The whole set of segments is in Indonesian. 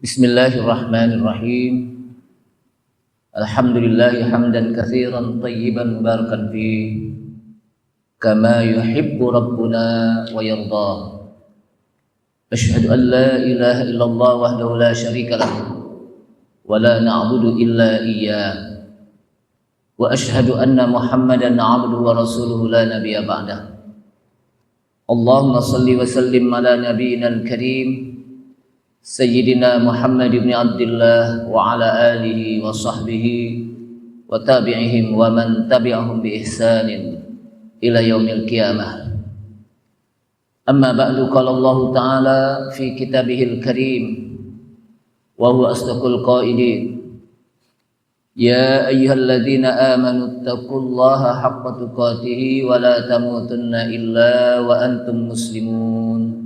Bismillahirrahmanirrahim. Alhamdulillahi hamdan katsiran tayyiban mubarakan fi kama yuhibbu rabbuna wa yarda. Asyhadu an la ilaha illallah wahdahu la syarika lah wa la na'budu illa iyyah. Wa asyhadu anna Muhammadan 'abduhu wa rasuluhu la nabiyya ba'dah. Allahumma shalli wa sallim ala nabiyyina al-karim Sayyidina Muhammad ibn Abdullah wa ala alihi wa sahbihi wa tabi'ihim wa man tabi'ahum bi ihsanin ila yaumil qiyamah. Amma ba'du, qala Allah Ta'ala fi kitabihil karim wa huwa asdaqul qailin. Ya ayyuhalladzina amanu taqullaha haqqa tuqatih wa la tamutunna illa wa antum muslimun.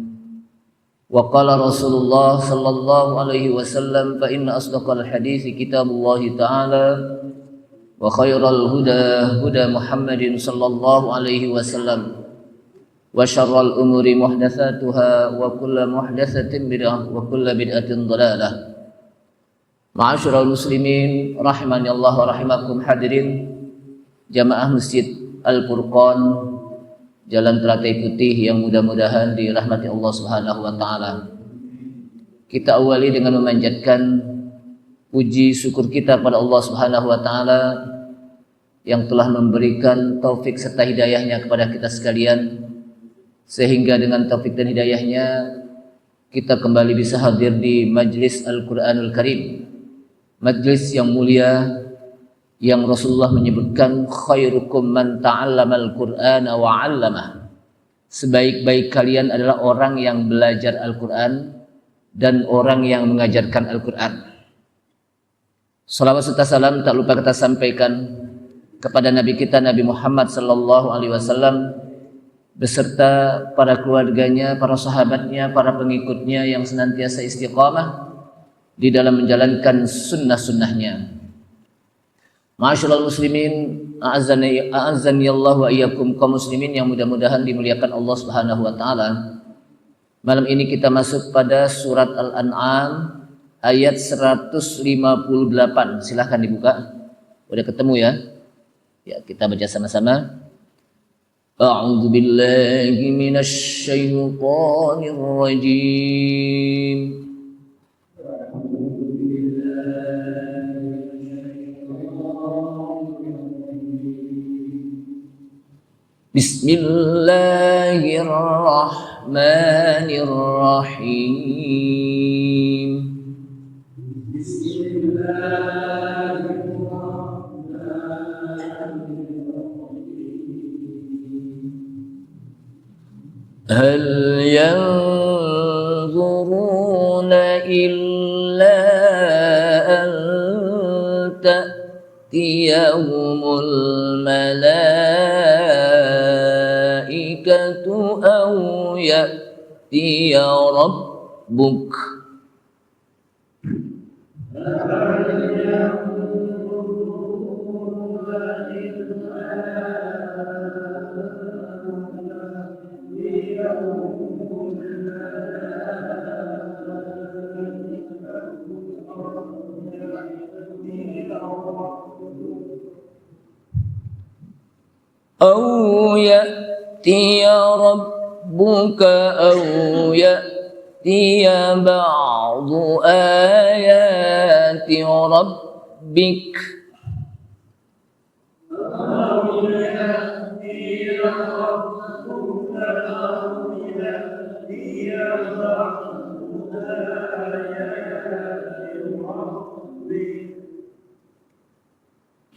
Wa qala Rasulullah sallallahu alaihi wasallam fa inna asdaqal hadits kitabullah ta'ala wa khairal huda huda Muhammadin sallallahu alaihi wasallam wa syarral umuri muhdatsatuha wa kullu muhdatsatin bid'ah wa kullu bid'atin dhalalah. Ma'asyiral muslimin rahimani Allah wa rahimakum, hadirin jamaah Masjid Al-Furqan Jalan Teratai Putih yang mudah-mudahan dirahmati Allah Subhanahu wa taala. Kita awali dengan memanjatkan puji syukur kita pada Allah Subhanahu wa taala yang telah memberikan taufik serta hidayahnya kepada kita sekalian, sehingga dengan taufik dan hidayahnya kita kembali bisa hadir di Majlis Al-Qur'anul Karim, majlis yang mulia yang Rasulullah menyebutkan khairukum man ta'allamal Qur'ana wa 'allamah. Sebaik-baik kalian adalah orang yang belajar Al-Qur'an dan orang yang mengajarkan Al-Qur'an. Salawat serta salam tak lupa kita sampaikan kepada Nabi kita Nabi Muhammad sallallahu alaihi wasallam beserta para keluarganya, para sahabatnya, para pengikutnya yang senantiasa istiqamah di dalam menjalankan sunnah-sunnahnya. Ma'asyiral muslimin, a'azzani Allah wa iyyakum, kaum muslimin yang mudah-mudahan dimuliakan Allah Subhanahu wa taala. Malam ini kita masuk pada surat Al-An'am ayat 158. Silahkan dibuka. Udah ketemu ya? Ya, kita baca sama-sama. A'udzu billahi minasy syaithanir rajim. Bismillahirrahmanirrahim. Hal yanzuruna illa an ta'tiyahumul malaikatu aw ya'tiya rabbuk. Au ya'tiya rabbuka au ya'tiya ba'du ayati rabbik.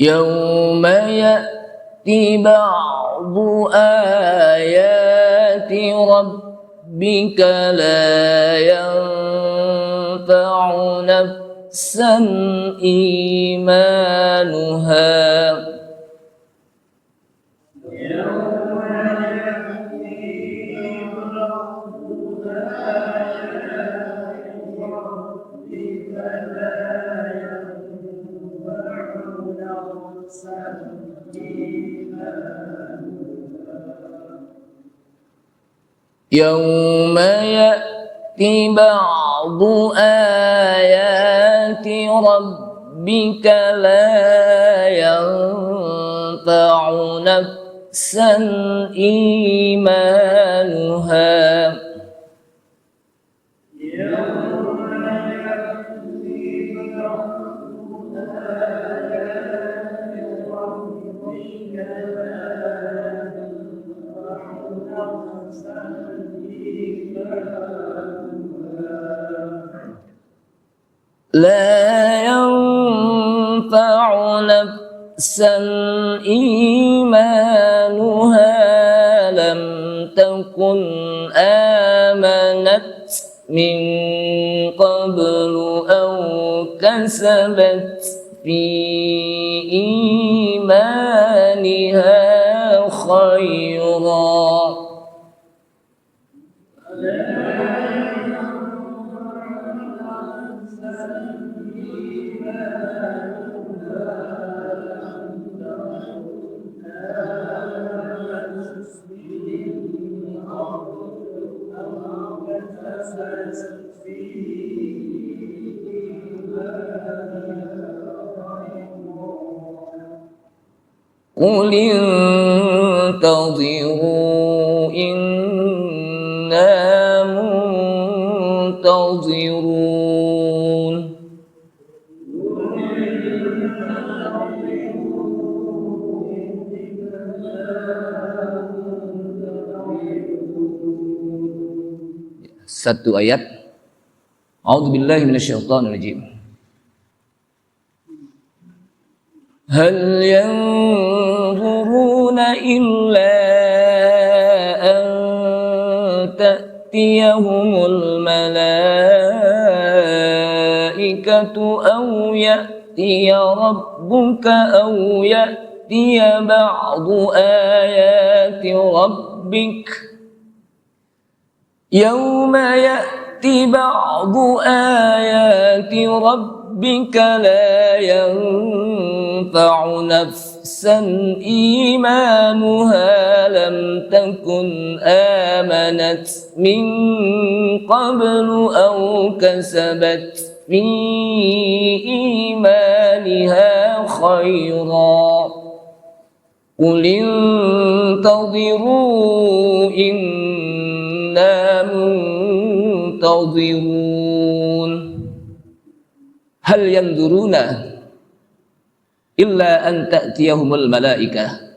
Yawma ya'ti ba'du ayati rabbika la yanfa'u nafsan imanuha Yawma ya'ti ba'du ayati ربك لا ينفع نفسا إيمانها لا ينفع نفسا إيمانها لم تكن آمنت من قبل أو كسبت في إيمانها خيرا قل انتظروا إنا منتظرون Satu ayat. A'udzubillahi minasyaitonirrajim. هل ينظرون إلا أن تأتيهم الملائكة أو يأتي ربك أو يأتي بعض آيات ربك يوم يأتي بعض آيات ربك لا ينفع نفسا إيمانها لم تكن آمنت من قبل أو كسبت في إيمانها خيرا قل انتظروا إنا منتظرون هل ينظرون إلا أن تأتيهم الملائكة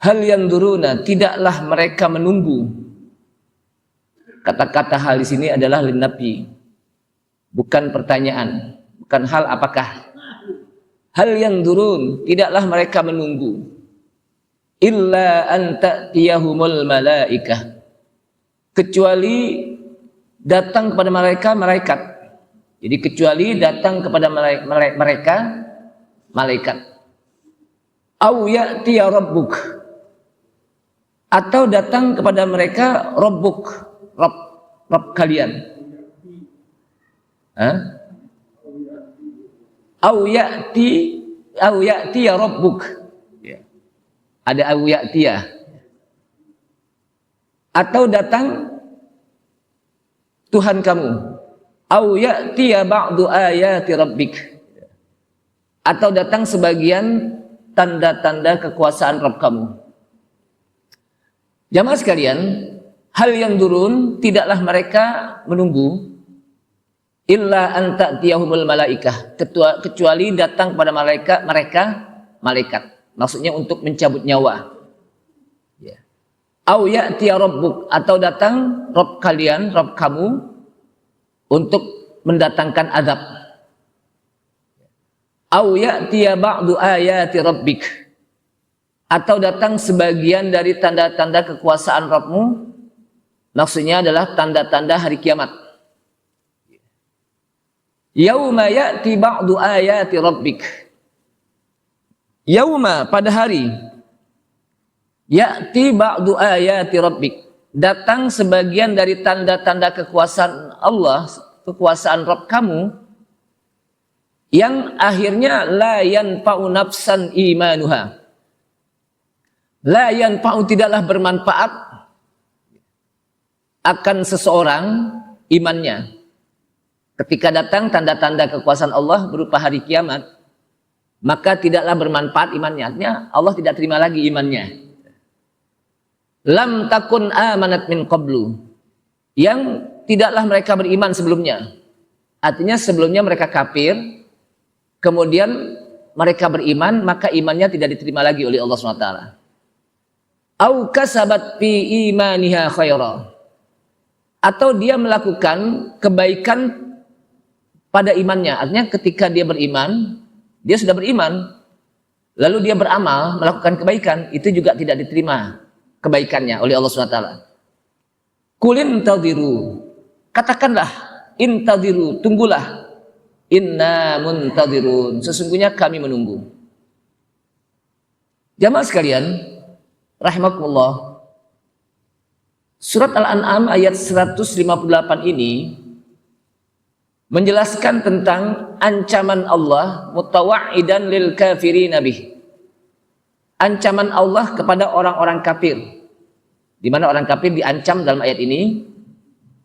Hal yanzuruna, tidaklah mereka menunggu. Kata-kata hal di sini adalah linafi, bukan pertanyaan, bukan hal apakah. Hal yanzurun, tidaklah mereka menunggu. Illa an ta'tiyahumul malaikah, kecuali datang kepada mereka malaikat. Jadi kecuali datang kepada mereka malaikat. Au ya'tiya rabbuk, atau datang kepada mereka Rabbuk, Rabb kalian. Au ya'ti ya Rabbuk. Ya. Ada au ya'ti ya. Atau datang Tuhan kamu. Au ya'ti ya ba'du ayati rabbik. Atau datang sebagian tanda-tanda kekuasaan Rabb kamu. Jamaah sekalian, hal yang turun tidaklah mereka menunggu illa an ta'tiyahumul malaikah, kecuali datang kepada mereka malaikat. Maksudnya untuk mencabut nyawa. Ya. Au ya'tiya rabbuk, atau datang Rabb kalian, Rabb kamu untuk mendatangkan azab. Au ya'tiya ba'du ayati rabbik, atau datang sebagian dari tanda-tanda kekuasaan Rabbmu, maksudnya adalah tanda-tanda hari kiamat. Yauma ya'ti ba'du ayati rabbik, yauma, pada hari, ya'ti ba'du ayati rabbik, datang sebagian dari tanda-tanda kekuasaan Allah, kekuasaan Rabb kamu, yang akhirnya la yanfa'u nafsan imanuha. La yanfa'u, tidaklah bermanfaat akan seseorang imannya. Ketika datang tanda-tanda kekuasaan Allah berupa hari kiamat, maka tidaklah bermanfaat imannya. Artinya Allah tidak terima lagi imannya. Lam takun amanat min qablu, yang tidaklah mereka beriman sebelumnya. Artinya sebelumnya mereka kafir, kemudian mereka beriman, maka imannya tidak diterima lagi oleh Allah SWT. Au kasabat fi imaniha khaira, atau dia melakukan kebaikan pada imannya. Artinya ketika dia beriman, dia sudah beriman, lalu dia beramal, melakukan kebaikan, itu juga tidak diterima kebaikannya oleh Allah SWT. Kulin tadiru, katakanlah, intadiru, tunggulah, inna muntadirun, sesungguhnya kami menunggu. Jamaah sekalian rahimakumullah, surat Al-An'am ayat 158 ini menjelaskan tentang ancaman Allah mutawaidan lil kafirin bih. Ancaman Allah kepada orang-orang kafir, di mana orang kafir diancam dalam ayat ini,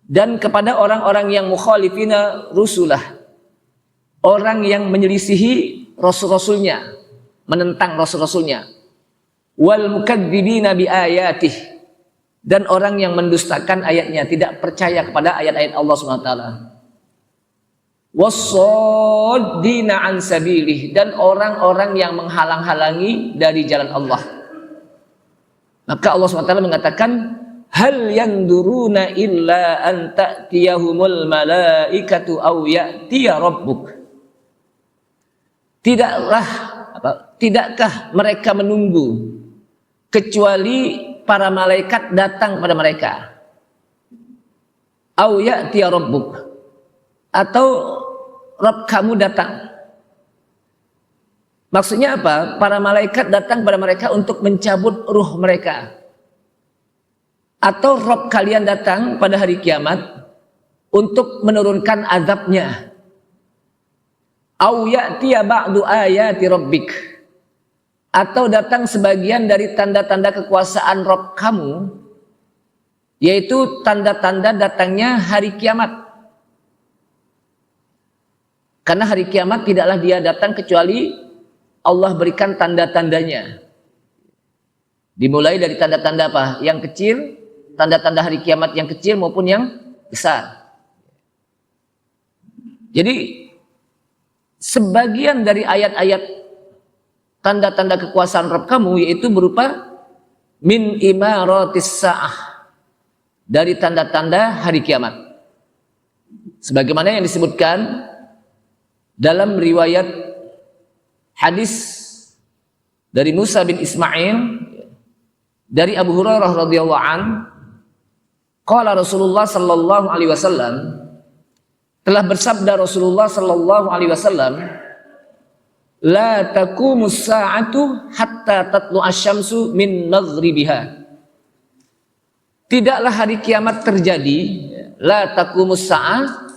dan kepada orang-orang yang mukhalifina rusulah, orang yang menyelisihi rasul-rasulnya, menentang rasul-rasulnya, wal mukadzibina bi ayatih, dan orang yang mendustakan ayatnya, tidak percaya kepada ayat-ayat Allah SWT. Wassaddina an sabilih, dan orang-orang yang menghalang-halangi dari jalan Allah. Maka Allah SWT mengatakan, hal yanduruna illa an ta'tiyahumul malaikatu aw ya'tiya rabbuk. Tidakkah mereka menunggu kecuali para malaikat datang pada mereka, aw ya'tiya rabbuk, atau Rabb kamu datang. Maksudnya apa? Para malaikat datang pada mereka untuk mencabut ruh mereka, atau Rabb kalian datang pada hari kiamat untuk menurunkan azabnya. Au ya'tiya ba'du ayati rabbik, atau datang sebagian dari tanda-tanda kekuasaan Rabb kamu, yaitu tanda-tanda datangnya hari kiamat. Karena hari kiamat tidaklah dia datang kecuali Allah berikan tanda-tandanya. Dimulai dari tanda-tanda apa? Yang kecil, tanda-tanda hari kiamat yang kecil maupun yang besar. Jadi sebagian dari ayat-ayat tanda-tanda kekuasaan Rabb kamu yaitu berupa min imaratis sa'ah, dari tanda-tanda hari kiamat. Sebagaimana yang disebutkan dalam riwayat hadis dari Musa bin Ismail dari Abu Hurairah radhiyallahu an, qala Rasulullah sallallahu alaihi wasallam, telah bersabda Rasulullah sallallahu alaihi wasallam, la taqumus sa'atu hatta tatlu asy-syamsu min maghribiha. Tidaklah hari kiamat terjadi, la taqumus sa'ah,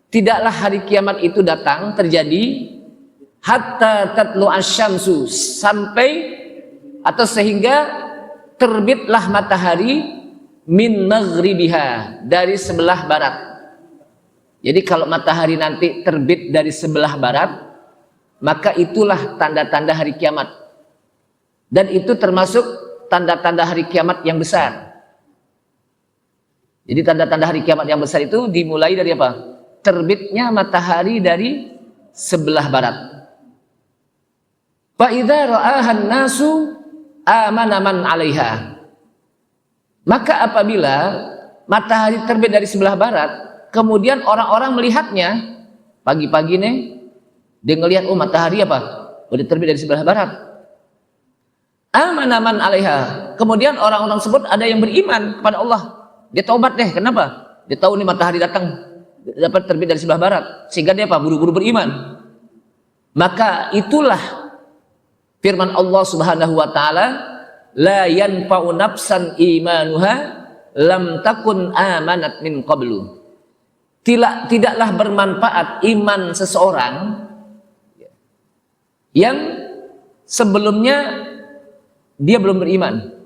tidaklah hari kiamat itu datang terjadi, hatta tatlu asy-syamsu, sampai atau sehingga terbitlah matahari min maghribiha, dari sebelah barat. Jadi kalau matahari nanti terbit dari sebelah barat, maka itulah tanda-tanda hari kiamat. Dan itu termasuk tanda-tanda hari kiamat yang besar. Jadi tanda-tanda hari kiamat yang besar itu dimulai dari apa? Terbitnya matahari dari sebelah barat. Fa idza ra'ahan nasu amana man 'alaiha. Maka apabila matahari terbit dari sebelah barat, kemudian orang-orang melihatnya pagi-pagi nih, dia ngelihat, oh matahari apa? Udah terbit dari sebelah barat. Amana man 'alaiha. Kemudian orang-orang tersebut ada yang beriman kepada Allah. Dia taubat deh. Kenapa? Dia tahu nih matahari datang, dapat terbit dari sebelah barat, sehingga dia apa? Buru-buru beriman. Maka itulah firman Allah Subhanahu wa taala, la yanfa'u nafsan imanuha lam takun amanat min qablu. Tidaklah bermanfaat iman seseorang yang sebelumnya dia belum beriman.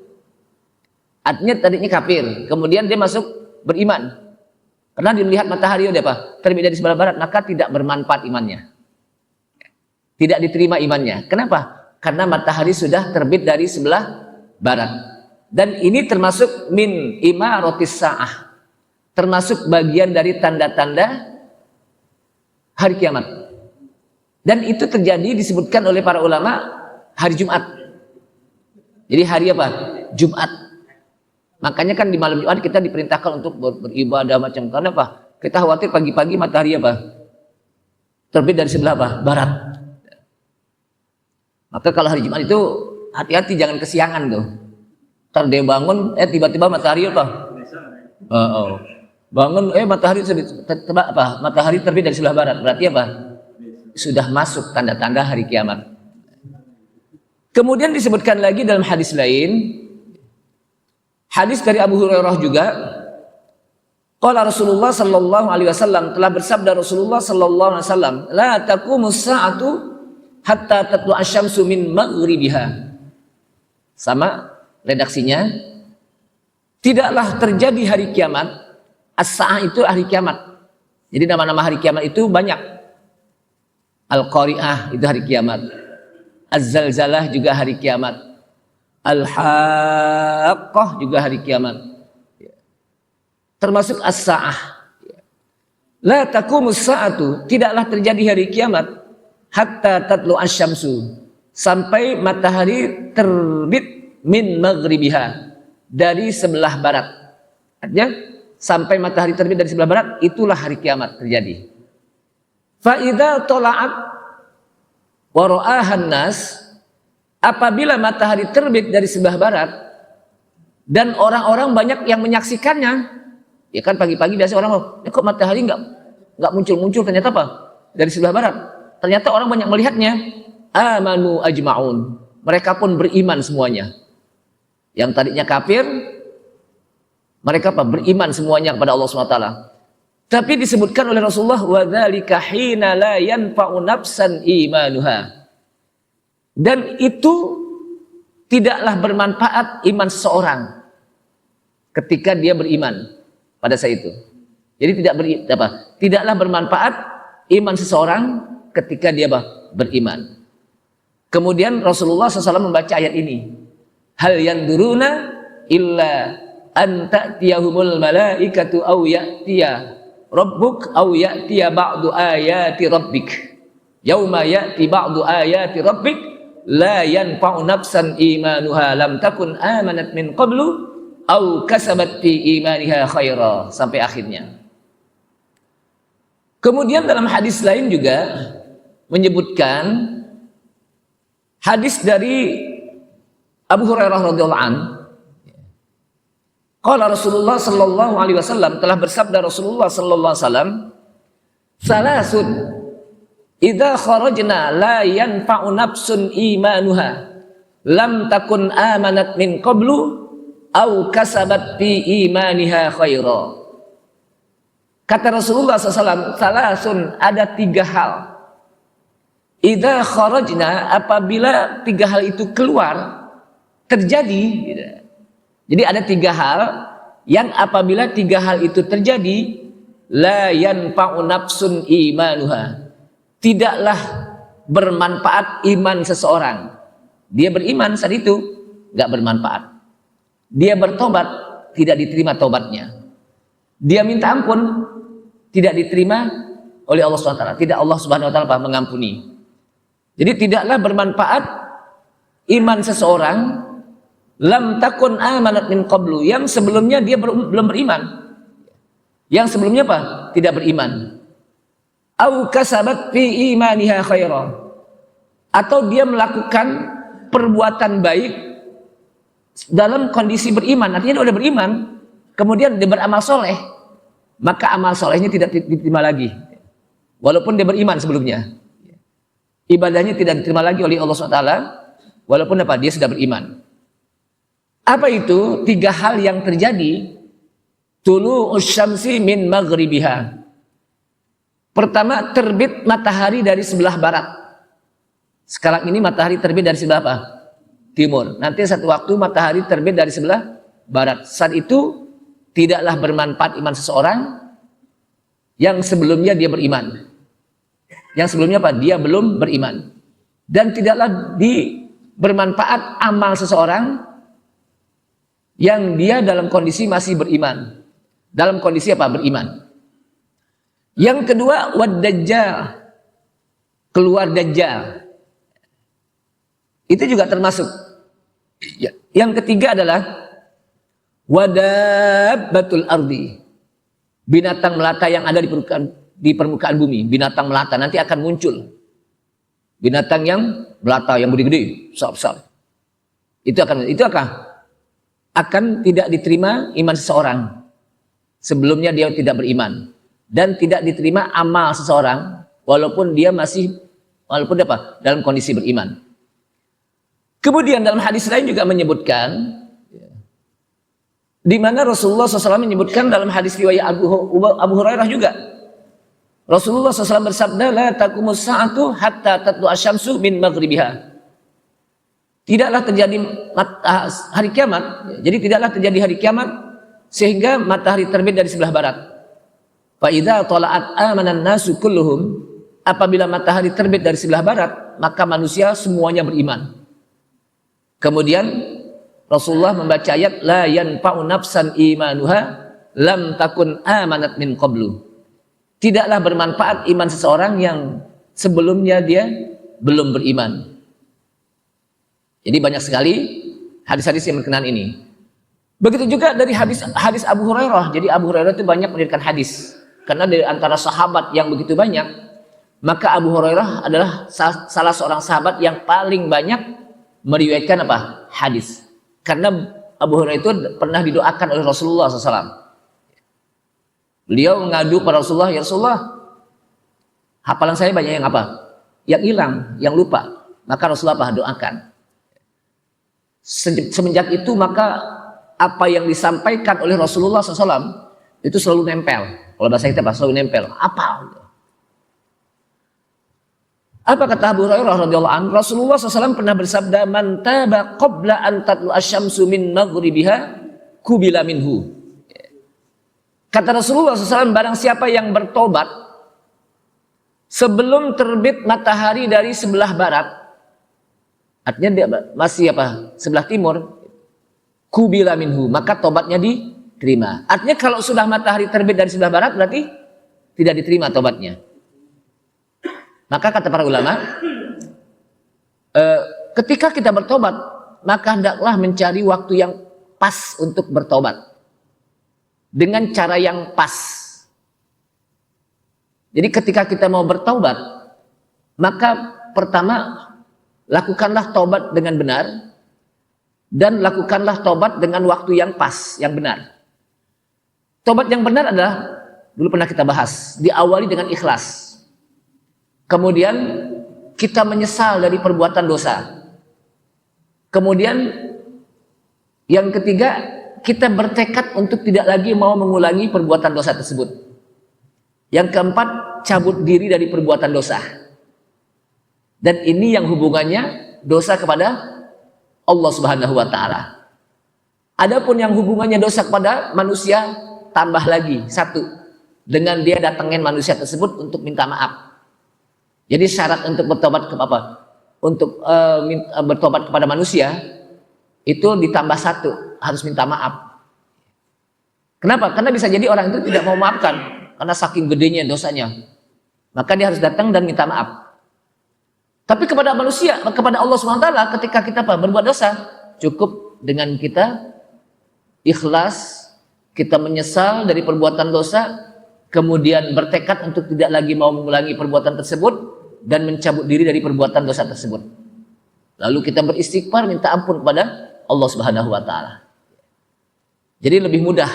Artinya tadinya kafir, kemudian dia masuk beriman. Karena dia melihat matahari udah apa? Terbit dari sebelah barat, maka tidak bermanfaat imannya. Tidak diterima imannya. Kenapa? Karena matahari sudah terbit dari sebelah barat. Dan ini termasuk min imaratis sa'ah. Termasuk bagian dari tanda-tanda hari kiamat. Dan itu terjadi disebutkan oleh para ulama hari Jumat. Jadi hari apa? Jumat. Makanya kan di malam Jumat kita diperintahkan untuk beribadah macam. Karena apa? Kita khawatir pagi-pagi matahari apa? Terbit dari sebelah apa? Barat. Maka kalau hari Jumat itu hati-hati, jangan kesiangan tuh. Ntar dia bangun, tiba-tiba matahari apa? Bangun, matahari terbit dari sebelah barat. Berarti apa? Sudah masuk tanda-tanda hari kiamat. Kemudian disebutkan lagi dalam hadis lain, hadis dari Abu Hurairah juga, qala Rasulullah sallallahu alaihi wasallam, telah bersabda Rasulullah sallallahu alaihi wasallam, la taqumus sa'atu hatta tatlu asyamsu min maghribiha. Sama redaksinya, tidaklah terjadi hari kiamat. As-sa'ah itu hari kiamat. Jadi nama-nama hari kiamat itu banyak. Al-Qari'ah itu hari kiamat. Az-Zalzalah juga hari kiamat. Al-Haqqah juga hari kiamat. Termasuk As-Sa'ah. La taqumus sa'atu, tidaklah terjadi hari kiamat hatta tatlu asyamsu, sampai matahari terbit min maghribiha, dari sebelah barat. Artinya sampai matahari terbit dari sebelah barat, itulah hari kiamat terjadi. Fa idza tala'at wa ra'ahan nas, apabila matahari terbit dari sebelah barat dan orang-orang banyak yang menyaksikannya. Ya kan pagi-pagi biasa orang, kok matahari nggak muncul-muncul, ternyata apa? Dari sebelah barat. Ternyata orang banyak melihatnya. Amanu ajma'un, mereka pun beriman semuanya. Yang tadinya kafir, mereka apa? Beriman semuanya kepada Allah SWT. Tapi disebutkan oleh Rasulullah, wa dzalika hina la yanfa'u nafsan imanuha. Dan itu tidaklah bermanfaat iman seseorang ketika dia beriman pada saat itu. Jadi tidaklah bermanfaat iman seseorang ketika dia beriman. Kemudian Rasulullah SAW membaca ayat ini. Hal yanduruna illa an ta'tiyahumul malaikatu aw ya'tiya rabbuk aw ya'tiya ba'du ayati rabbik. Yauma ya'ti ba'du ayati rabbik la yanfa'u nafsan imanuha lam takun amanat min qablu aw kasabat fi imaniha khaira, sampai akhirnya. Kemudian dalam hadis lain juga menyebutkan hadis dari Abu Hurairah radhiyallahu anhu. Qala Rasulullah sallallahu alaihi wasallam, telah bersabda Rasulullah sallallahu alaihi wasallam, salasun idza kharajna la yanfa'u nafsun imanuha lam takun amanat min qablu aw kasabat fi imaniha khaira. Kata Rasulullah SAW, salasun, ada 3 hal. Idza kharajna, apabila 3 hal itu keluar, terjadi. Jadi ada 3 hal yang apabila 3 hal itu terjadi, la yanfa'u nafsun imanuha, tidaklah bermanfaat iman seseorang. Dia beriman saat itu nggak bermanfaat. Dia bertobat, tidak diterima tobatnya. Dia minta ampun, tidak diterima oleh Allah SWT. Tidak Allah SWT mengampuni. Jadi tidaklah bermanfaat iman seseorang lam takun amanat min qablu, yang sebelumnya dia belum beriman. Yang sebelumnya apa? Tidak beriman. Au kasabat fi imaniha khaira, atau dia melakukan perbuatan baik dalam kondisi beriman. Artinya dia udah beriman, kemudian dia beramal soleh, maka amal solehnya tidak diterima lagi. Walaupun dia beriman sebelumnya, ibadahnya tidak diterima lagi oleh Allah SWT, walaupun apa? Dia sudah beriman. Apa itu? 3 hal yang terjadi. Tulu'us syamsi min maghribiha. Pertama, terbit matahari dari sebelah barat. Sekarang ini matahari terbit dari sebelah apa? Timur. Nanti satu waktu matahari terbit dari sebelah barat. Saat itu tidaklah bermanfaat iman seseorang yang sebelumnya dia beriman. Yang sebelumnya apa? Dia belum beriman. Dan tidaklah bermanfaat amal seseorang yang dia dalam kondisi masih beriman. Dalam kondisi apa? Beriman. Yang kedua, wad-dajjal, keluar dajjal. Itu juga termasuk. Yang ketiga adalah wadabbatul ardi, binatang melata yang ada di permukaan bumi. Binatang melata nanti akan muncul. Binatang yang melata, yang gede-gede, besar-besar. Itu akan tidak diterima iman seseorang. Sebelumnya dia tidak beriman. Dan tidak diterima amal seseorang walaupun dalam kondisi beriman. Kemudian dalam hadis lain juga menyebutkan, di mana Rasulullah SAW menyebutkan dalam hadis riwayat Abu Hurairah juga, Rasulullah SAW bersabda, la taqumus sa'atu hatta tatlu asyamsu min maghribiha. Tidaklah terjadi hari kiamat, jadi tidaklah terjadi hari kiamat sehingga matahari terbit dari sebelah barat. Fa idza tala'at amanan nasu kulluhum, apabila matahari terbit dari sebelah barat, maka manusia semuanya beriman. Kemudian Rasulullah membaca ayat la yanfa'u nafsan imanuha lam takun amanat min qablu. Tidaklah bermanfaat iman seseorang yang sebelumnya dia belum beriman. Jadi banyak sekali hadis-hadis yang berkenaan ini. Begitu juga dari hadis Abu Hurairah. Jadi Abu Hurairah itu banyak meriwayatkan hadis. Karena dari antara sahabat yang begitu banyak, maka Abu Hurairah adalah salah seorang sahabat yang paling banyak meriwayatkan apa? Hadis. Karena Abu Hurairah itu pernah didoakan oleh Rasulullah SAW. Beliau mengadu pada Rasulullah, ya Rasulullah, hafalan saya banyak yang apa? Yang hilang, yang lupa. Maka Rasulullah apa? Doakan. Semenjak itu maka apa yang disampaikan oleh Rasulullah SAW itu selalu nempel. Kalau bahasa kita selalu nempel. Apa kata Abu Hurairah radhiyallahu anhu? Rasulullah SAW pernah bersabda, man taba qabla an tatlu asyamsu min maghribiha kubila minhu. Kata Rasulullah SAW, barang siapa yang bertobat sebelum terbit matahari dari sebelah barat, artinya dia masih apa? Sebelah timur, kubila minhu, maka tobatnya diterima. Artinya kalau sudah matahari terbit dari sebelah barat berarti tidak diterima tobatnya. Maka kata para ulama, ketika kita bertobat, maka hendaklah mencari waktu yang pas untuk bertobat dengan cara yang pas. Jadi ketika kita mau bertobat, maka pertama lakukanlah tobat dengan benar dan lakukanlah tobat dengan waktu yang pas, yang benar. Tobat yang benar adalah, dulu pernah kita bahas, diawali dengan ikhlas. Kemudian kita menyesal dari perbuatan dosa. Kemudian yang ketiga, kita bertekad untuk tidak lagi mau mengulangi perbuatan dosa tersebut. Yang keempat, cabut diri dari perbuatan dosa. Dan ini yang hubungannya dosa kepada Allah Subhanahu wa taala. Adapun yang hubungannya dosa kepada manusia, tambah lagi satu, dengan dia datangin manusia tersebut untuk minta maaf. Jadi syarat untuk bertobat bertobat kepada manusia itu ditambah satu, harus minta maaf. Kenapa? Karena bisa jadi orang itu tidak mau maafkan karena saking gedenya dosanya. Maka dia harus datang dan minta maaf. Tapi kepada manusia, kepada Allah SWT, ketika kita berbuat dosa, cukup dengan kita ikhlas, kita menyesal dari perbuatan dosa, kemudian bertekad untuk tidak lagi mau mengulangi perbuatan tersebut dan mencabut diri dari perbuatan dosa tersebut. Lalu kita beristighfar, minta ampun kepada Allah Subhanahu wa taala. Jadi lebih mudah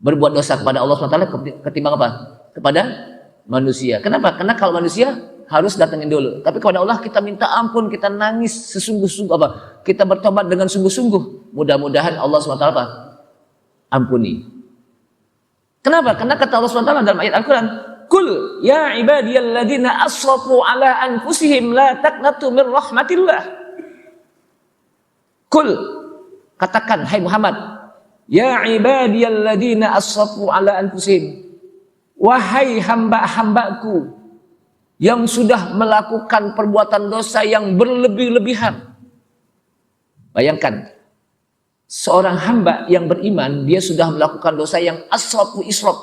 berbuat dosa kepada Allah SWT ketimbang apa? Kepada manusia. Kenapa? Karena kalau manusia harus datangin dulu. Tapi kepada Allah kita minta ampun, kita nangis sesungguh-sungguh kita bertobat dengan sungguh-sungguh. Mudah-mudahan Allah SWT ampuni. Kenapa? Karena kata Allah SWT dalam ayat Al-Quran, Kul ya ibadiyalladzina asrafu ala anfusihim la taqnatu min rahmatillah. Kul, katakan hai Muhammad, ya ibadiyalladzina asrafu ala anfusihim, wahai hamba-hambaku yang sudah melakukan perbuatan dosa yang berlebih-lebihan. Bayangkan, seorang hamba yang beriman, dia sudah melakukan dosa yang asrafu israf,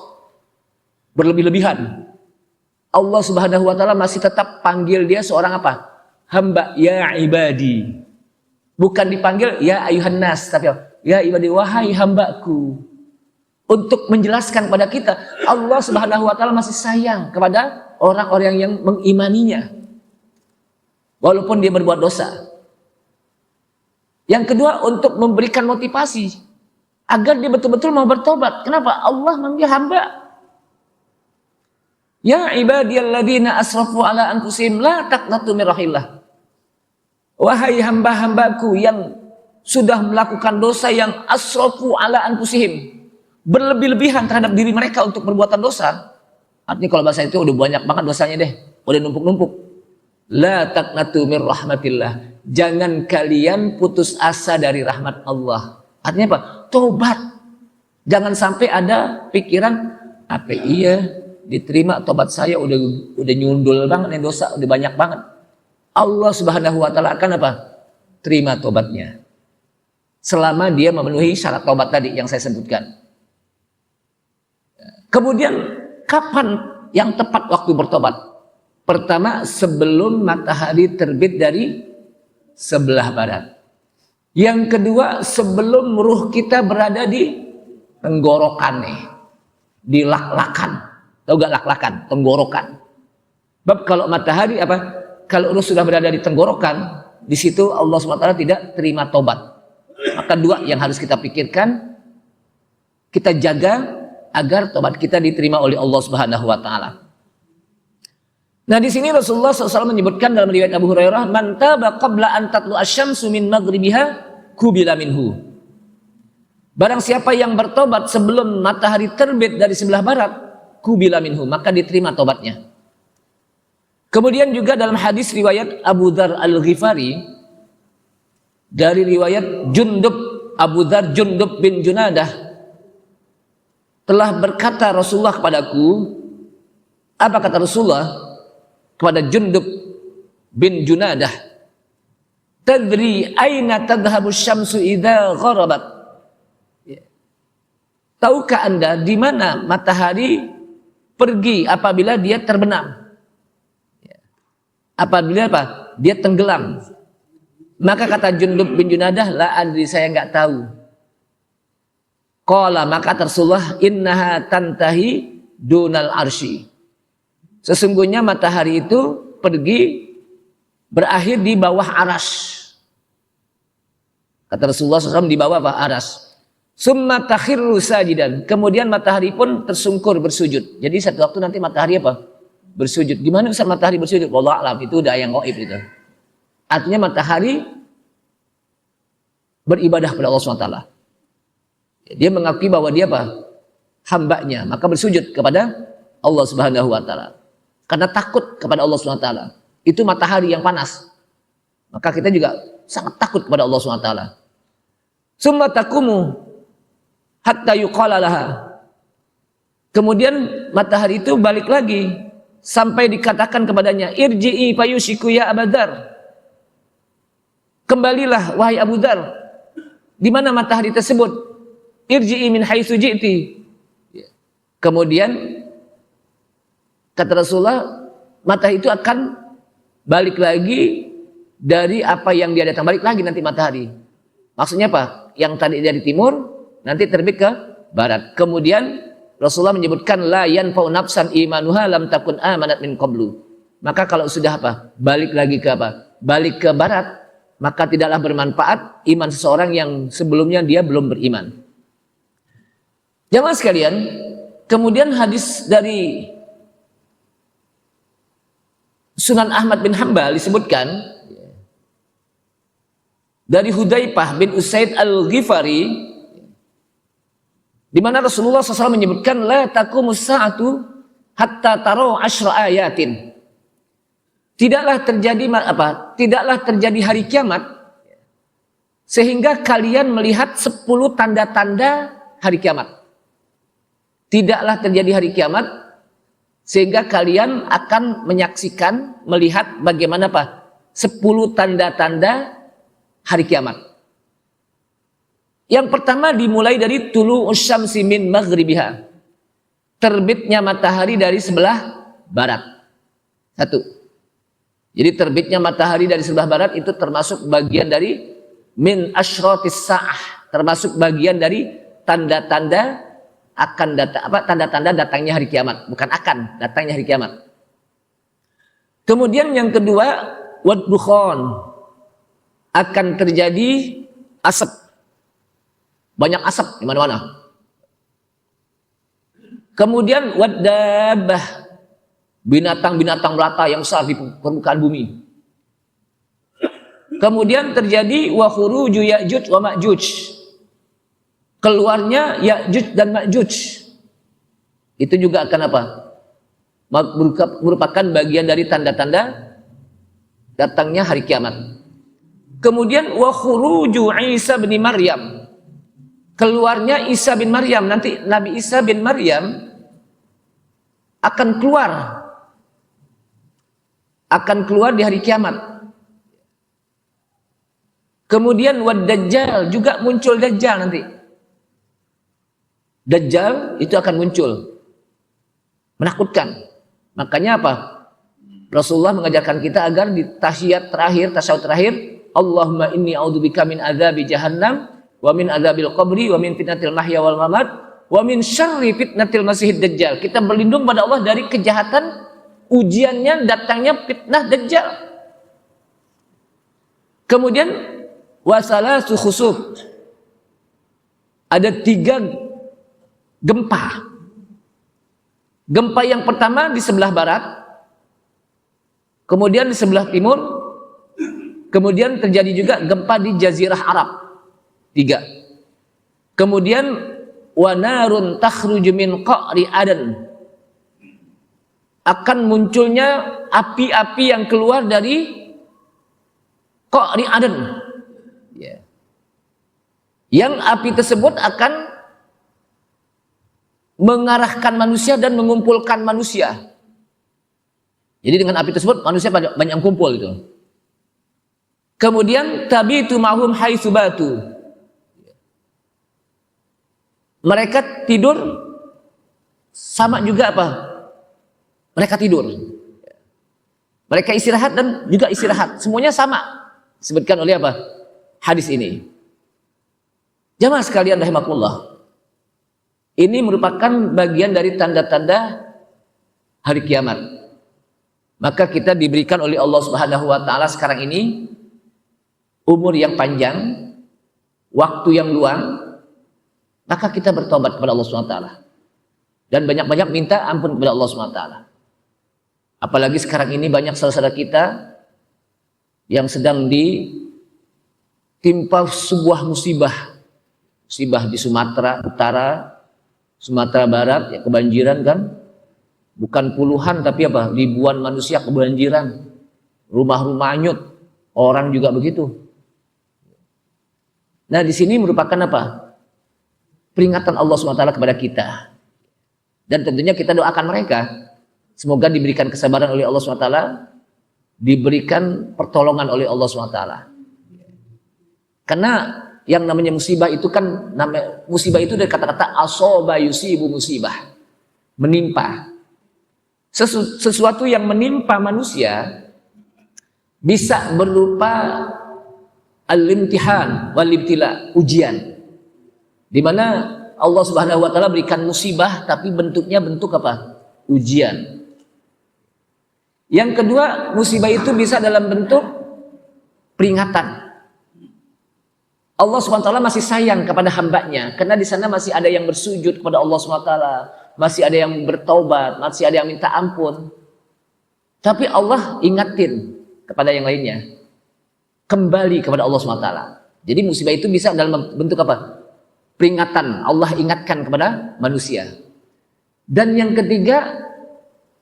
berlebih-lebihan. Allah Subhanahu wa taala masih tetap panggil dia seorang apa? Hamba, ya ibadi. Bukan dipanggil ya ayuhan nas, tapi ya ibadi, wahai hambaku. Untuk menjelaskan pada kita, Allah Subhanahu wa taala masih sayang kepada orang-orang yang mengimaninya, walaupun dia berbuat dosa. Yang kedua, untuk memberikan motivasi agar dia betul-betul mau bertobat. Kenapa? Allah memanggil hamba. Ya ibadiyalladzina asrafu ala anfusihim la taqnatu min rahillah. Wahai hamba-hambaku yang sudah melakukan dosa yang asrafu ala anfusihim, berlebih-lebihan terhadap diri mereka untuk perbuatan dosa. Artinya kalau bahasa itu udah banyak banget dosanya deh, udah numpuk-numpuk. La taqnatu min rahmatillah. Jangan kalian putus asa dari rahmat Allah. Artinya apa? Tobat. Jangan sampai ada pikiran, apa iya diterima tobat saya, udah nyundul banget nih dosa, udah banyak banget. Allah Subhanahu wa taala akan apa? Terima tobatnya. Selama dia memenuhi syarat tobat tadi yang saya sebutkan. Kemudian kapan yang tepat waktu bertobat? Pertama, sebelum matahari terbit dari sebelah barat. Yang kedua, sebelum ruh kita berada di tenggorokan nih, di lak-lakan. Tahu gak lak-lakan? Tenggorokan. Bab kalau matahari apa? Kalau ruh sudah berada di tenggorokan, di situ Allah SWT tidak terima tobat. Maka dua yang harus kita pikirkan, kita jaga agar tobat kita diterima oleh Allah Subhanahu wa taala. Nah, di sini Rasulullah SAW menyebutkan dalam riwayat Abu Hurairah, "Man taba qabla an tatlu asy-syamsu min maghribiha kubila minhu." Barang siapa yang bertobat sebelum matahari terbit dari sebelah barat, kubila minhu, maka diterima tobatnya. Kemudian juga dalam hadis riwayat Abu Dzar Al-Ghifari, dari riwayat Abu Dzar Jundub bin Junadah, telah berkata Rasulullah kepadaku. Apa kata Rasulullah kepada Jundub bin Junadah? Tadri aina tadhhabu syamsu idza gharabat? Tahukah Anda di mana matahari pergi apabila dia terbenam? Apabila apa? Dia tenggelam. Maka kata Jundub bin Junadah, la adri, saya enggak tahu. Qala, maka Rasulullah, innaha tantahi dunal arsy. Sesungguhnya matahari itu pergi berakhir di bawah aras. Kata Rasulullah SAW, di bawah apa? Aras. Summa takhirru sajidan. Kemudian matahari pun tersungkur bersujud. Jadi satu waktu nanti matahari apa? Bersujud. Gimana bisa matahari bersujud? Wallahu a'lam, itu udah yang gaib itu. Artinya matahari beribadah kepada Allah SWT. Dia mengakui bahwa dia apa? Hambanya, maka bersujud kepada Allah Subhanahu wa taala. Karena takut kepada Allah Subhanahu wa taala. Itu matahari yang panas. Maka kita juga sangat takut kepada Allah Subhanahu wa taala. Summa taqumu hatta yuqala laha. Kemudian matahari itu balik lagi sampai dikatakan kepadanya, irji'i fayushiku ya Abu Dzar. Kembalilah wahai Abu Dzar. Di mana matahari tersebut? Irji'i min haitsu ji'ti. Kemudian kata Rasulullah, matahari itu akan balik lagi dari apa yang dia datang, balik lagi nanti matahari. Maksudnya apa? Yang tadi dari timur nanti terbit ke barat. Kemudian Rasulullah menyebutkan la yanfa'u nafsan imanuha lam takun amanat min qablu. Maka kalau sudah apa? Balik lagi ke apa? Balik ke barat, maka tidaklah bermanfaat iman seseorang yang sebelumnya dia belum beriman. Jamaah sekalian, kemudian hadis dari Sunan Ahmad bin Hanbal disebutkan dari Hudzaifah bin Usaid Al-Ghifari, di mana Rasulullah SAW menyebutkan la taqumus sa'atu hatta taraw asyra ayatin. Tidaklah terjadi hari kiamat sehingga kalian melihat 10 tanda-tanda hari kiamat. Tidaklah terjadi hari kiamat Sehingga kalian akan menyaksikan, melihat bagaimana 10 tanda-tanda hari kiamat. Yang pertama dimulai dari tulu'us syamsi min maghribiha. Terbitnya matahari dari sebelah barat. 1. Jadi terbitnya matahari dari sebelah barat itu termasuk bagian dari min asyratis sa'ah, termasuk bagian dari tanda-tanda akan tanda-tanda datangnya hari kiamat, bukan akan datangnya hari kiamat. Kemudian yang kedua, waddukhon, akan terjadi asap. Banyak asap di mana-mana. Kemudian waddabah, binatang-binatang melata yang besar di permukaan bumi. Kemudian terjadi wa khuruju Ya'juj wa Ma'juj. Keluarnya Ya'juj dan Ma'juj. Itu juga akan merupakan bagian dari tanda-tanda datangnya hari kiamat. Kemudian wa khuruju Isa bin Maryam. Keluarnya Isa bin Maryam. Nanti Nabi Isa bin Maryam akan keluar di hari kiamat. Kemudian wad Dajjal, juga muncul Dajjal nanti. Dajjal itu akan muncul, menakutkan. Makanya Rasulullah mengajarkan kita agar di tahiyat terakhir, tasyahud terakhir, Allahumma inni a'udzubika min adzabi jahannam wa min adzabil qabri wa min fitnatil mahya wal mamat wa min syarri fitnatil masihid dajjal. Kita berlindung pada Allah dari kejahatan ujiannya datangnya fitnah Dajjal. Kemudian wasalasu khusuf, ada 3 gempa. Gempa yang pertama di sebelah barat, kemudian di sebelah timur, kemudian terjadi juga gempa di Jazirah Arab. 3. Kemudian wanarun takhruju min qa'ri Adan, akan munculnya api-api yang keluar dari qa'ri Adan. Yang api tersebut akan mengarahkan manusia dan mengumpulkan manusia. Jadi dengan api tersebut manusia banyak yang kumpul itu. Kemudian tabitu mahum haitsu batu. Mereka tidur sama juga mereka tidur. Mereka istirahat dan juga istirahat. Semuanya sama. Disebutkan oleh hadis ini. Jamaah sekalian rahimakumullah. Ini merupakan bagian dari tanda-tanda hari kiamat. Maka kita diberikan oleh Allah Subhanahu wa taala sekarang ini umur yang panjang, waktu yang luang, maka kita bertobat kepada Allah Subhanahu wa taala. Dan banyak-banyak minta ampun kepada Allah Subhanahu wa taala. Apalagi sekarang ini banyak saudara kita yang sedang ditimpa sebuah musibah. Musibah di Sumatera Utara, Sumatera Barat, ya kebanjiran kan, bukan puluhan tapi ribuan manusia kebanjiran, rumah-rumah hanyut, orang juga begitu. Nah di sini merupakan peringatan Allah SWT kepada kita, dan tentunya kita doakan mereka, semoga diberikan kesabaran oleh Allah SWT, diberikan pertolongan oleh Allah SWT. Karena yang namanya musibah itu kan, musibah itu dari kata-kata asoba yusibu musibah, menimpa. Sesuatu yang menimpa manusia bisa berupa al-imtihan wal-ibtila, ujian. Di mana Allah Subhanahu wa taala berikan musibah tapi bentuknya bentuk ujian. Yang kedua, musibah itu bisa dalam bentuk peringatan. Allah SWT masih sayang kepada hambanya, karena di sana masih ada yang bersujud kepada Allah SWT, masih ada yang bertaubat, masih ada yang minta ampun. Tapi Allah ingatin kepada yang lainnya, kembali kepada Allah SWT. Jadi musibah itu bisa dalam bentuk peringatan. Allah ingatkan kepada manusia. Dan yang ketiga,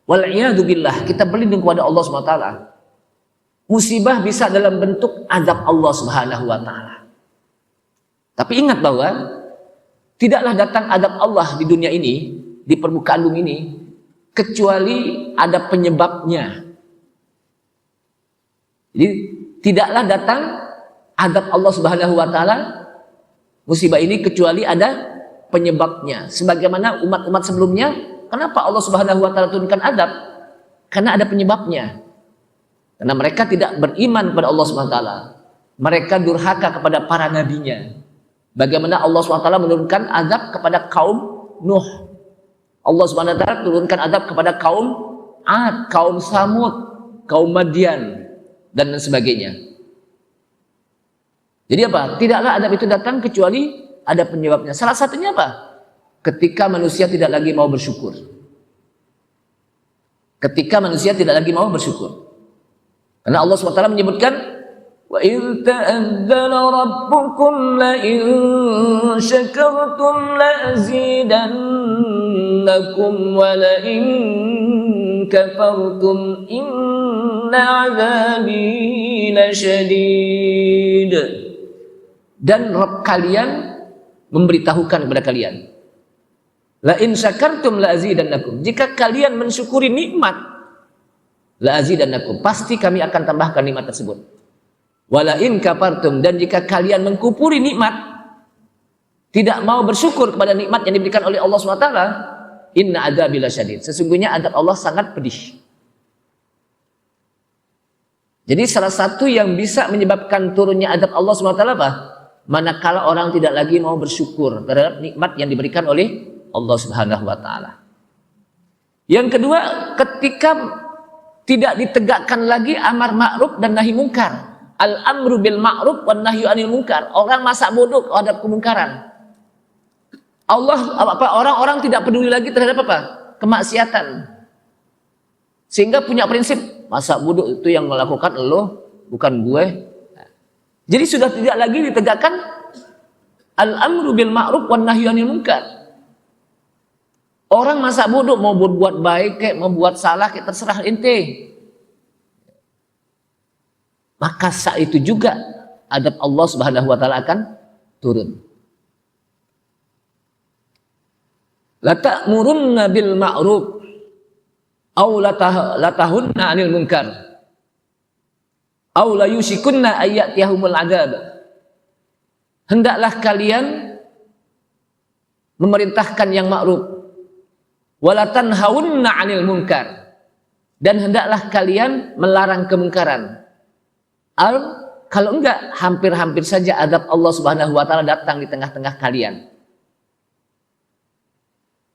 wal'iyadu billah, kita berlindung kepada Allah SWT. Musibah bisa dalam bentuk azab Allah Subhanahu wa taala. Tapi ingat bahwa tidaklah datang azab Allah di dunia ini, di permukaan bumi ini, kecuali ada penyebabnya. Jadi tidaklah datang azab Allah Subhanahu wa taala musibah ini kecuali ada penyebabnya. Sebagaimana umat-umat sebelumnya, kenapa Allah Subhanahu wa taala turunkan azab? Karena ada penyebabnya. Karena mereka tidak beriman kepada Allah Subhanahu wa taala. Mereka durhaka kepada para nabinya. Bagaimana Allah Subhanahu wa taala menurunkan azab kepada kaum Nuh. Allah Subhanahu wa taala turunkan azab kepada kaum Ad, kaum Samud, kaum Madian dan sebagainya. Jadi apa? Tidaklah azab itu datang kecuali ada penyebabnya. Salah satunya apa? Ketika manusia tidak lagi mau bersyukur. Ketika manusia tidak lagi mau bersyukur. Karena Allah SWT menyebutkan, wa in ta'adzana rabbukum la in syakartum la azidannakum wa la in kafartum inna 'adzabi lasyadid. Dan Rabb kalian memberitahukan kepada kalian, la in syakartum la azidannakum, jika kalian mensyukuri nikmat, la azidannakum, pasti kami akan tambahkan nikmat tersebut. Wala in kafartum, dan jika kalian mengkufuri nikmat, tidak mau bersyukur kepada nikmat yang diberikan oleh Allah SWT, inna adzabi lasyadid, sesungguhnya azab Allah sangat pedih. Jadi salah satu yang bisa menyebabkan turunnya azab Allah SWT apa? Manakala orang tidak lagi mau bersyukur terhadap nikmat yang diberikan oleh Allah Subhanahu wa taala. Yang kedua, ketika tidak ditegakkan lagi amar ma'ruf dan nahi mungkar. Al-amru bil ma'ruf wan nahyu 'anil munkar. Orang masa bodoh terhadap kemungkaran. Orang-orang tidak peduli lagi terhadap apa? Kemaksiatan. Sehingga punya prinsip, masa bodoh itu yang melakukan lo, bukan gue. Jadi sudah tidak lagi ditegakkan al-amru bil ma'ruf wan nahyu 'anil munkar. Orang masa bodoh mau berbuat baik kayak mau buat salah kayak terserah ente. Maka saat itu juga adab Allah Subhanahu wa taala akan turun. La ta'murunna bil ma'ruf aw la tahunna 'anil munkar aw la yusikunna ayyatiyahumul adzab. Hendaklah kalian memerintahkan yang ma'ruf, wala tanhaunna 'anil munkar, dan hendaklah kalian melarang kemungkaran. Kalau enggak, hampir-hampir saja azab Allah Subhanahu wa taala datang di tengah-tengah kalian.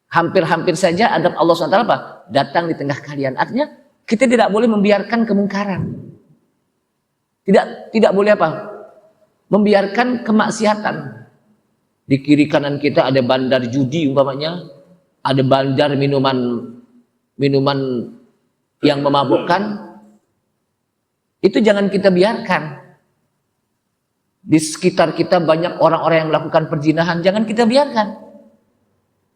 Hampir-hampir saja azab Allah Subhanahu wa taala apa? Datang di tengah kalian. Artinya kita tidak boleh membiarkan kemungkaran. Tidak boleh apa? Membiarkan kemaksiatan. Di kiri kanan kita ada bandar judi umpamanya, ada bandar minuman yang memabukkan. Itu jangan kita biarkan. Di sekitar kita banyak orang-orang yang melakukan perzinahan, jangan kita biarkan.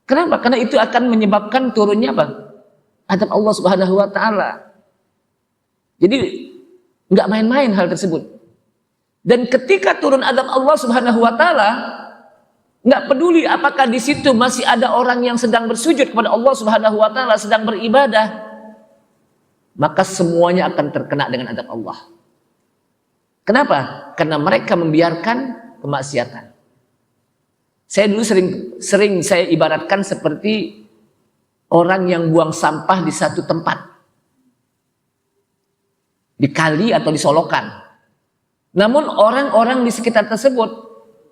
Kenapa? Karena itu akan menyebabkan turunnya apa? Azab Allah Subhanahu wa taala. Jadi enggak main-main hal tersebut. Dan ketika turun azab Allah Subhanahu wa taala, enggak peduli apakah di situ masih ada orang yang sedang bersujud kepada Allah Subhanahu wa taala, sedang beribadah, maka semuanya akan terkena dengan azab Allah. Kenapa? Karena mereka membiarkan kemaksiatan. Saya dulu sering saya ibaratkan seperti orang yang buang sampah di satu tempat, di kali atau di solokan. Namun orang-orang di sekitar tersebut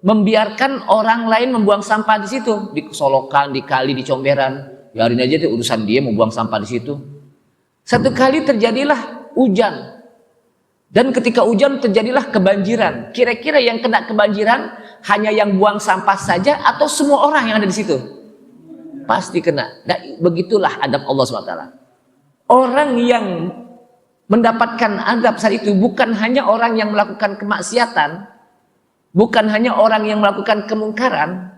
membiarkan orang lain membuang sampah di situ, di solokan, di kali, di comberan. Biarin aja itu urusan dia membuang sampah di situ. Satu kali terjadilah hujan. Dan ketika hujan terjadilah kebanjiran. Kira-kira yang kena kebanjiran hanya yang buang sampah saja atau semua orang yang ada di situ? Pasti kena. Nah, begitulah adab Allah SWT. Orang yang mendapatkan adab saat itu bukan hanya orang yang melakukan kemaksiatan, bukan hanya orang yang melakukan kemungkaran,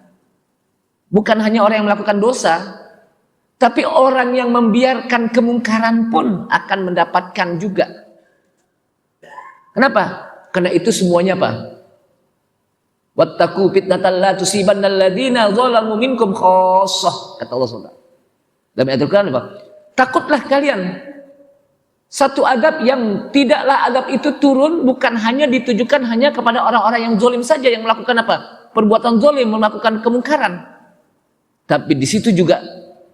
bukan hanya orang yang melakukan dosa, tapi orang yang membiarkan kemungkaran pun akan mendapatkan juga. Kenapa? Karena itu semuanya apa? Wattaqu fitnatan la tusibannal ladzina zalamu minkum khassah, kata Allah SWT. Dalam ayat Al-Qur'an apa? takutlah kalian. Satu adab yang tidaklah adab itu turun bukan hanya ditujukan hanya kepada orang-orang yang zalim saja, yang melakukan apa? Perbuatan zalim, melakukan kemungkaran. Tapi di situ juga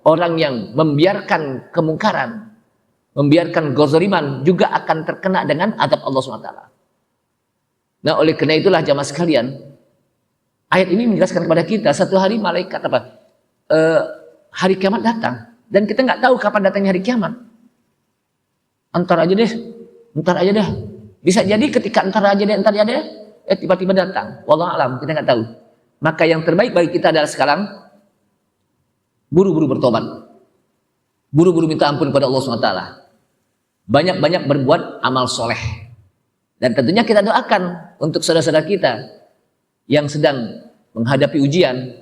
orang yang membiarkan kemungkaran, membiarkan kezaliman juga akan terkena dengan adab Allah SWT. Nah, oleh karena itulah jamaah sekalian, ayat ini menjelaskan kepada kita satu hari malaikat hari kiamat datang, dan kita nggak tahu kapan datangnya hari kiamat. Entar aja deh. Bisa jadi ketika entar aja deh, tiba-tiba datang. Wallahu alam, kita nggak tahu. Maka yang terbaik bagi kita adalah sekarang buru-buru bertobat, buru-buru minta ampun kepada Allah SWT, banyak-banyak berbuat amal soleh, dan tentunya kita doakan untuk saudara-saudara kita yang sedang menghadapi ujian,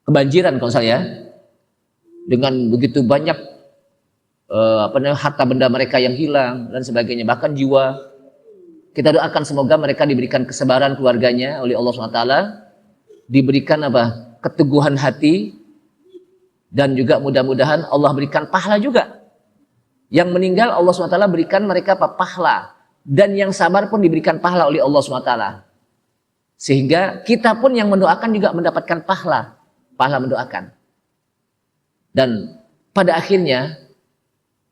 kebanjiran kalau saya, dengan begitu banyak harta benda mereka yang hilang dan sebagainya, bahkan jiwa. Kita doakan semoga mereka diberikan kesabaran keluarganya oleh Allah SWT, diberikan keteguhan hati, dan juga mudah-mudahan Allah berikan pahala juga. Yang meninggal Allah SWT berikan mereka pahala, dan yang sabar pun diberikan pahala oleh Allah SWT. Sehingga kita pun yang mendoakan juga mendapatkan pahala mendoakan. Dan pada akhirnya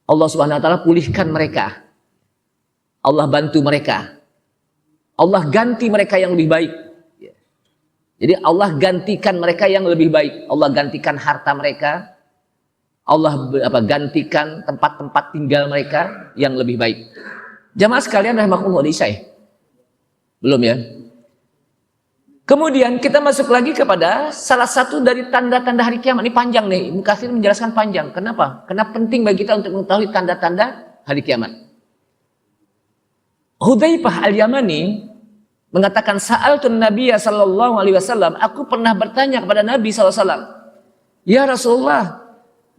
Allah SWT pulihkan mereka, Allah bantu mereka, Allah ganti mereka yang lebih baik. Jadi Allah gantikan mereka yang lebih baik, Allah gantikan harta mereka, Allah gantikan tempat-tempat tinggal mereka yang lebih baik. Jamaah sekalian rahimakumullah, diisai belum ya? Kemudian kita masuk lagi kepada salah satu dari tanda-tanda hari kiamat. Ini panjang nih, Ibnu Katsir menjelaskan panjang. Kenapa? Karena penting bagi kita untuk mengetahui tanda-tanda hari kiamat. Hudzaifah Al-Yamani mengatakan, sa'altun Nabiyya sallallahu alaihi wasallam, aku pernah bertanya kepada Nabi sallallahu alaihi wasallam, ya Rasulullah,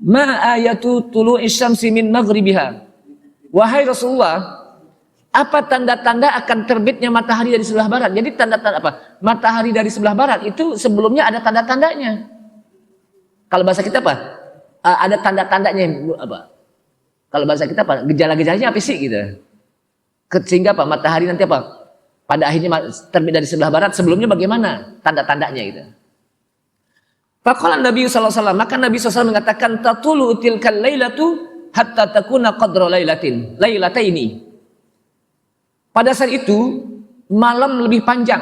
ma ayatu tulu'is syamsi min maghribiha? Wahai Rasulullah, apa tanda-tanda akan terbitnya matahari dari sebelah barat? Jadi tanda-tanda apa? Matahari dari sebelah barat itu sebelumnya ada tanda-tandanya. Kalau bahasa kita apa? Ada tanda-tandanya apa? Kalau bahasa kita apa? Gejala-gejalanya apa sih gitu? Sehingga apa? Matahari nanti apa? Pada akhirnya terbit dari sebelah barat. Sebelumnya bagaimana tanda-tandanya gitu? Faqala Nabi sallallahu alaihi wasallam, maka Nabi SAW mengatakan, tatulu tilkal lailatu hatta takuna qadra lailataini. Pada saat itu malam lebih panjang,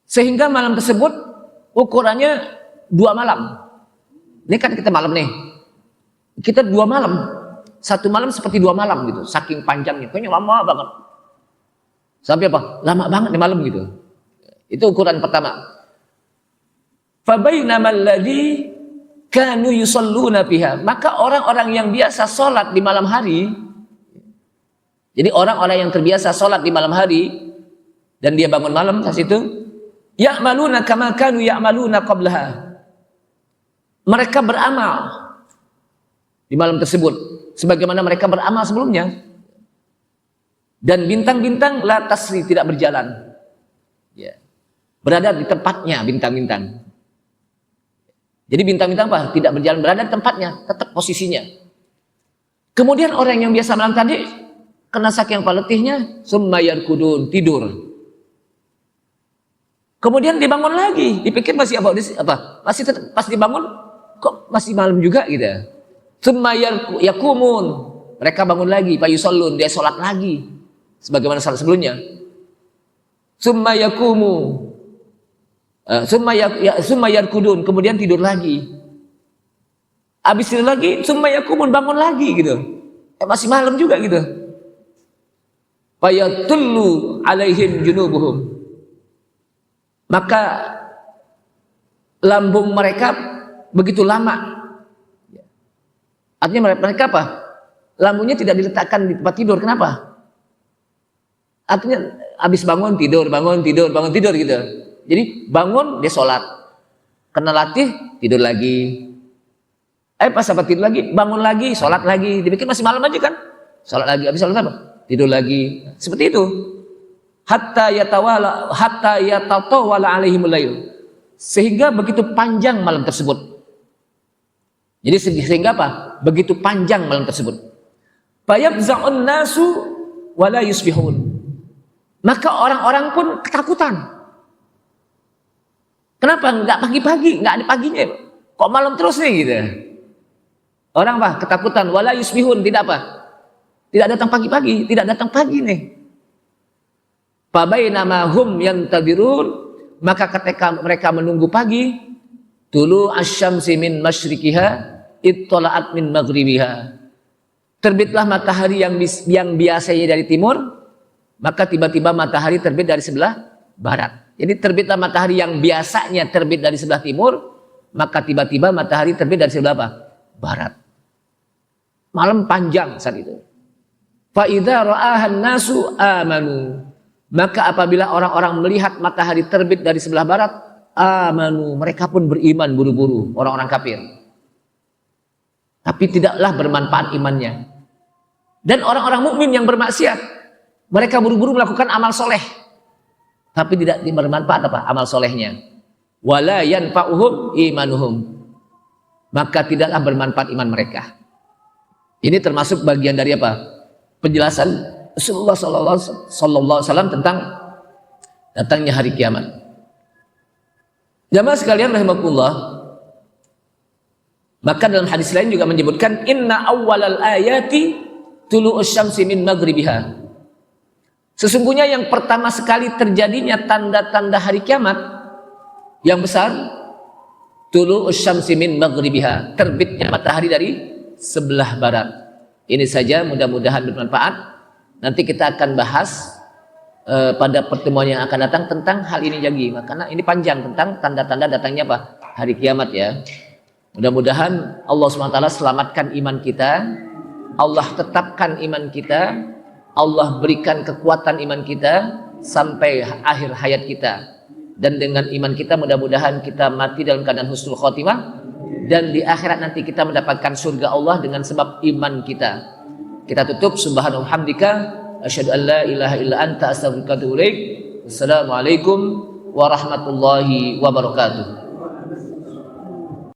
sehingga malam tersebut ukurannya 2 malam. Ini kan kita malam nih, kita 2 malam, satu malam seperti 2 malam gitu, saking panjangnya, kayaknya lama banget. Sampai apa? Lama banget di malam gitu. Itu ukuran pertama. Fabainamal ladzi kanu yusalluna fiha, maka orang-orang yang biasa sholat di malam hari. Jadi orang-orang yang terbiasa sholat di malam hari dan dia bangun malam saat itu, ya'maluna kama kanu ya'maluna qablaha. Mereka beramal di malam tersebut sebagaimana mereka beramal sebelumnya. Dan bintang-bintang la tasri, tidak berjalan. Ya. Berada di tempatnya bintang-bintang. Jadi bintang-bintang apa? Tidak berjalan, berada di tempatnya, tetap posisinya. Kemudian orang yang biasa malam tadi kena saking letihnya, summa yarkudun, tidur. Kemudian dibangun lagi, dipikir masih apa? Masih tetap, pas dibangun kok masih malam juga gitu. Summa yakumun, mereka bangun lagi, fayusallun, dia sholat lagi sebagaimana salat sebelumnya. Summa yakumu, summa yarkudun, kemudian tidur lagi. Habis tidur lagi, summa yakumun, bangun lagi gitu. Masih malam juga gitu. Fayatullu alaihim junubuhum, maka lambung mereka begitu lama. Artinya mereka apa? Lambungnya tidak diletakkan di tempat tidur. Kenapa? Artinya habis bangun tidur gitu. Jadi bangun dia sholat, kena latih tidur lagi. Pas apa tidur lagi, bangun lagi, sholat lagi. Dipikir masih malam aja kan? Sholat lagi, habis sholat apa? Tidur lagi, seperti itu. Hatta yatatawala alaihimul lail, sehingga begitu panjang malam tersebut. Jadi sehingga apa? Begitu panjang malam tersebut. Fayabza'un nasu wala yusbihun. Maka orang-orang pun ketakutan. Kenapa? Enggak pagi-pagi, enggak ada paginya. Kok malam terus nih gitu. Orang apa? Ketakutan. Wala yusbihun, tidak apa? Tidak datang pagi-pagi, tidak datang pagi nih. Fabainama hum yantadirun, maka ketika mereka menunggu pagi, tulu asyamsi min masyriqiha ittola'at min maghribiha. Terbitlah matahari yang biasanya dari timur, maka tiba-tiba matahari terbit dari sebelah barat. Jadi terbitlah matahari yang biasanya terbit dari sebelah timur, maka tiba-tiba matahari terbit dari sebelah apa? Barat. Malam panjang saat itu. Fa idza ra'ahan nasu amanu. Maka apabila orang-orang melihat matahari terbit dari sebelah barat, amanu, mereka pun beriman buru-buru, orang-orang kafir. Tapi tidaklah bermanfaat imannya. Dan orang-orang mukmin yang bermaksiat, mereka buru-buru melakukan amal soleh, tapi tidak bermanfaat apa amal solehnya. Wala yanfa'uhum imanuhum, maka tidaklah bermanfaat iman mereka. Ini termasuk bagian dari apa? Penjelasan Rasulullah Sallallahu Alaihi Wasallam tentang datangnya hari kiamat. Jamaah sekalian rahimakumullah, maka dalam hadis lain juga menyebutkan inna awwalal ayati tulu'us syamsi min maghribiha. Sesungguhnya yang pertama sekali terjadinya tanda-tanda hari kiamat yang besar, tulu'us syamsi min maghribiha, terbitnya matahari dari sebelah barat. Ini saja, mudah-mudahan bermanfaat. Nanti kita akan bahas pada pertemuan yang akan datang tentang hal ini lagi, karena ini panjang tentang tanda-tanda datangnya apa? Hari kiamat ya. Mudah-mudahan Allah SWT selamatkan iman kita, Allah tetapkan iman kita, Allah berikan kekuatan iman kita sampai akhir hayat kita. Dan dengan iman kita mudah-mudahan kita mati dalam keadaan husnul khotimah, dan di akhirat nanti kita mendapatkan surga Allah dengan sebab iman kita. Kita tutup subhanahu hamdika asyhadu an la ilaha illa anta astaghfiruka wa atubu ilaik. Wassalamualaikum warahmatullahi wabarakatuh.